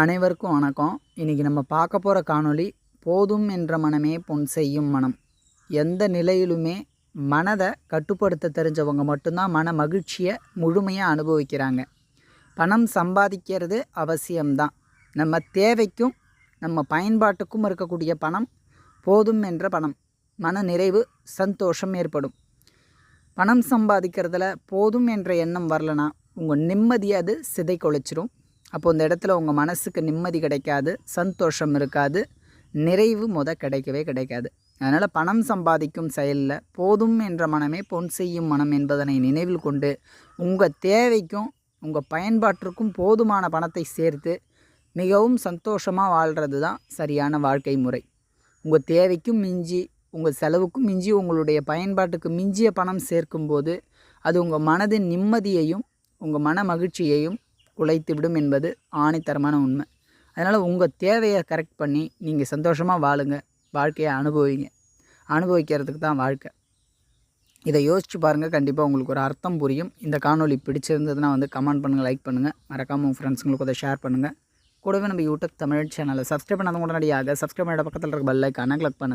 அனைவருக்கும் வணக்கம். இன்றைக்கி நம்ம பார்க்க போகிற காணொளி போதும் என்ற மனமே பொன் செய்யும் மனம். எந்த நிலையிலுமே மனதை கட்டுப்படுத்த தெரிஞ்சவங்க மட்டும்தான் மன மகிழ்ச்சியை முழுமையாக அனுபவிக்கிறாங்க. பணம் சம்பாதிக்கிறது அவசியம்தான். நம்ம தேவைக்கும் நம்ம பயன்பாட்டுக்கும் இருக்கக்கூடிய பணம் போதும் என்ற பணம். மன நிறைவு, சந்தோஷம் ஏற்படும். பணம் சம்பாதிக்கிறதுல போதும் என்ற எண்ணம் வரலனா உங்கள் நிம்மதியை அது சிதை கொலைச்சிரும். அப்போது இந்த இடத்துல உங்கள் மனசுக்கு நிம்மதி கிடைக்காது, சந்தோஷம் இருக்காது, நிறைவு கிடைக்கவே கிடைக்காது. அதனால் பணம் சம்பாதிக்கும் செயலில் போதும் என்ற மனமே பொன் செய்யும் மனம் என்பதனை நினைவில் கொண்டு உங்கள் தேவைக்கும் உங்கள் பயன்பாட்டிற்கும் போதுமான பணத்தை சேர்த்து மிகவும் சந்தோஷமாக வாழ்கிறது தான் சரியான வாழ்க்கை முறை. உங்கள் தேவைக்கும் மிஞ்சி, உங்கள் செலவுக்கும் மிஞ்சி, உங்களுடைய பயன்பாட்டுக்கு மிஞ்சிய பணம் சேர்க்கும்போது அது உங்கள் மனதின் நிம்மதியையும் உங்கள் மன மகிழ்ச்சியையும் குலைத்துவிடும் என்பது ஆணித்தரமான உண்மை. அதனால் உங்கள் தேவையை கரெக்ட் பண்ணி நீங்கள் சந்தோஷமாக வாழுங்க, வாழ்க்கையை அனுபவிக்கிறதுக்கு தான் வாழ்க்கை. இதை யோசித்து பாருங்கள், கண்டிப்பாக உங்களுக்கு ஒரு அர்த்தம் புரியும். இந்த காணொளி பிடிச்சிருந்ததுன்னா கமெண்ட் பண்ணுங்கள், லைக் பண்ணுங்கள், மறக்காமல் உங்கள் ஃப்ரெண்ட்ஸுங்களுக்கு அதை ஷேர் பண்ணுங்கள். கூடவே நம்ம யூடியூப் தமிழ் சேனலை சப்ஸ்கிரைப் பண்ணாத உடனடியாக சப்ஸ்கிரைப் பண்ண பக்கத்தில் இருக்க பெல் ஐக்கானை கிளிக் பண்ணுங்கள்.